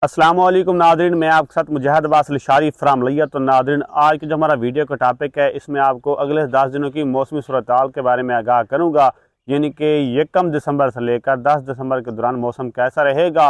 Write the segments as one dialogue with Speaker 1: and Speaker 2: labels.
Speaker 1: अस्सलाम वालेकुम नादरीन, मैं आपके साथ मुजाहिद अब्बास अल-शारी फ्राम लिया। तो नादरीन, आज की जो हमारा वीडियो का टॉपिक है, इसमें आपको अगले 10 दिनों की मौसमी सूरत-हाल के बारे में आगाह करूंगा। यानी कि 1 दिसंबर से लेकर 10 दिसंबर के दौरान मौसम कैसा रहेगा,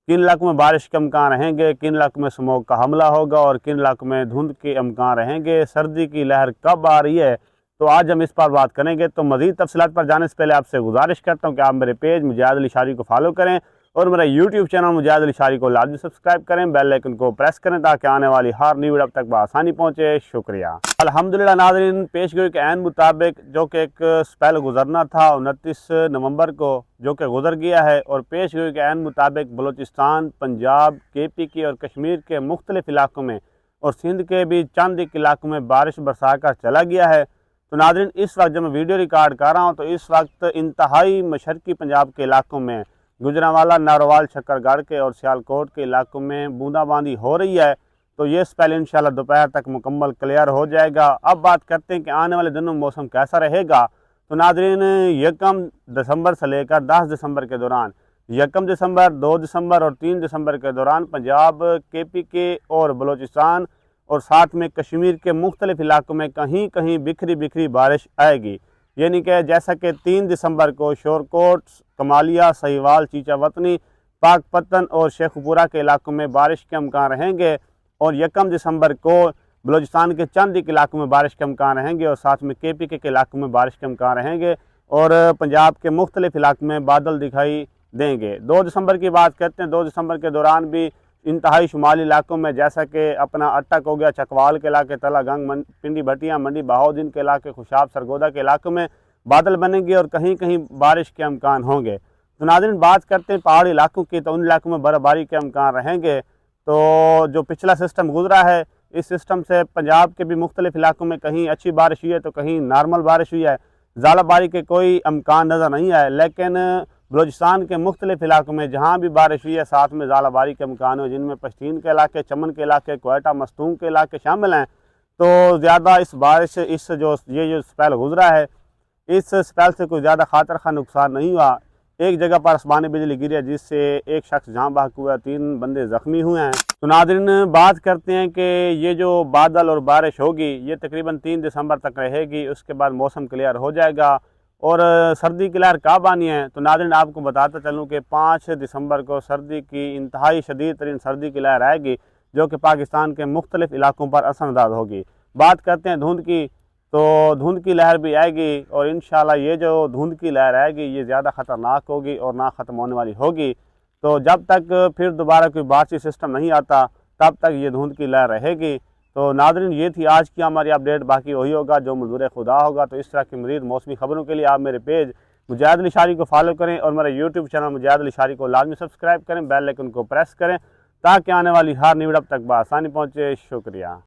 Speaker 1: किन इलाकों में बारिश के अमकान रहेंगे, किन इलाकों में स्मोक का हमला होगा और किन इलाकों में धुंध के अमकान रहेंगे, सर्दी की लहर कब आ रही है, तो आज हम इस पर बात करेंगे। तो मज़ीद तफसीलात पर जाने से पहले आपसे गुजारिश करता हूँ कि आप मेरे पेज मुजाहिद अल-शारी को फॉलो करें और मेरा यूट्यूब चैनल मुजाहिद अल-शारी को लाजमी सब्सक्राइब करें, बेल आइकन को प्रेस करें ताकि आने वाली हर न्यू वीडियो आप तक बआसानी पहुँचे। शुक्रिया। अल्हम्दुलिल्लाह नाज़रीन, पेशगोई के ऐन मुताबिक जो कि एक स्पेल गुजरना था 29 नवंबर को, जो कि गुजर गया है, और पेशगोई के ऐन मुताबिक बलूचिस्तान, पंजाब, KPK और कश्मीर के मुख्तलिफ इलाकों में और सिंध के भी चंद एक इलाकों में बारिश बरसा कर चला गया है। तो नाज़रीन, इस वक्त जब मैं वीडियो रिकॉर्ड कर रहा हूँ तो इस वक्त इंतहाई मशरकी पंजाब के इलाकों में गुजरांवाला, नारोवाल, शक्करगढ़ के और सियालकोट के इलाकों में बूंदाबांदी हो रही है। तो ये स्पेल इंशाल्लाह दोपहर तक मुकम्मल क्लियर हो जाएगा। अब बात करते हैं कि आने वाले दिनों में मौसम कैसा रहेगा। तो नाज़रीन, 1 दिसंबर से लेकर 10 दिसंबर के दौरान 1 दिसंबर, 2 दिसंबर और 3 दिसंबर के दौरान पंजाब, KPK और बलूचिस्तान और साथ में कश्मीर के मुख्तलिफ इलाकों में कहीं कहीं बिखरी बिखरी बारिश आएगी। यानी कि जैसा कि 3 दिसंबर को शोरकोट, कमालिया, सहीवाल, चीचावतनी, पाकपतन और शेखपुरा के इलाकों में बारिश के अमकान रहेंगे और 1 दिसंबर को बलूचिस्तान के चंद एक इलाकों में बारिश के अमकान रहेंगे और साथ में KPK के इलाकों में बारिश के अमकान रहेंगे और पंजाब के मुख्तलिफ इलाकों में बादल दिखाई देंगे। 2 दिसंबर की बात करते हैं। 2 दिसंबर के दौरान भी इंतहाई शुमाली इलाकों में जैसा कि अपना अटक हो गया, चकवाल के इलाके, तलागंग, पिंडी भटिया, मंडी बहाउद्दीन के इलाके, खुशाब, सरगोदा के इलाकों में बादल बनेंगे और कहीं कहीं बारिश के अमकान होंगे। तो नाज़रीन, बात करते हैं पहाड़ी इलाकों की, तो उन इलाकों में बर्फ़बारी के अमकान रहेंगे। तो जो पिछला सिस्टम गुजरा है, इस सिस्टम से पंजाब के भी मुख्तलिफ इलाकों में कहीं अच्छी बारिश हुई है तो कहीं नॉर्मल बारिश हुई है। ज़्यादाबारी के कोई अमकान नज़र नहीं आए, लेकिन बलूचिस्तान के मुख्तलिफ इलाकों में जहाँ भी बारिश हुई है साथ में ज़्यादाबारी के अमकान हुए, जिनमें पश्तीन के इलाके, चमन के इलाके, क्वेटा, मस्तूम के इलाके शामिल हैं। तो ज़्यादा इस बारिश इस जो स्पेल गुजरा है, इस स्पेल से कोई ज़्यादा खातर खा नुकसान नहीं हुआ। एक जगह पर आसमानी बिजली गिरी है जिससे एक शख्स जहाँ बहक हुआ, 3 बंदे ज़ख्मी हुए हैं। तो नाज़रीन, बात करते हैं कि ये जो बादल और बारिश होगी ये तकरीबन 3 दिसंबर तक रहेगी। उसके बाद मौसम क्लियर हो जाएगा और सर्दी की लहर कब आनी है। तो नाज़रीन, आपको बताता चलूँ कि 5 दिसंबर को सर्दी की इंतहाई शदीद तरीन सर्दी की लहर आएगी जो कि पाकिस्तान के मुख्तलिफ इलाकों पर असरअंदाज होगी। बात करते हैं धुंध की, तो धुंध की लहर भी आएगी और इंशाल्लाह ये जो धुंध की लहर आएगी ये ज़्यादा ख़तरनाक होगी और ना ख़त्म होने वाली होगी। तो जब तक फिर दोबारा कोई बारिशी सिस्टम नहीं आता तब तक ये धुंध की लहर रहेगी। तो नाज़रीन, ये थी आज की हमारी अपडेट। बाकी वही होगा जो मंजूर खुदा होगा। तो इस तरह की मज़ीद मौसमी खबरों के लिए आप मेरे पेज मुजाहिद अल-शारी को फॉलो करें और मेरा यूट्यूब चैनल मुजाहिद अल-शारी को लाजमी सब्सक्राइब करें, बेल आइकन को प्रेस करें ताकि आने वाली हर न्यू वीडियो तक बआसानी पहुँचे। शुक्रिया।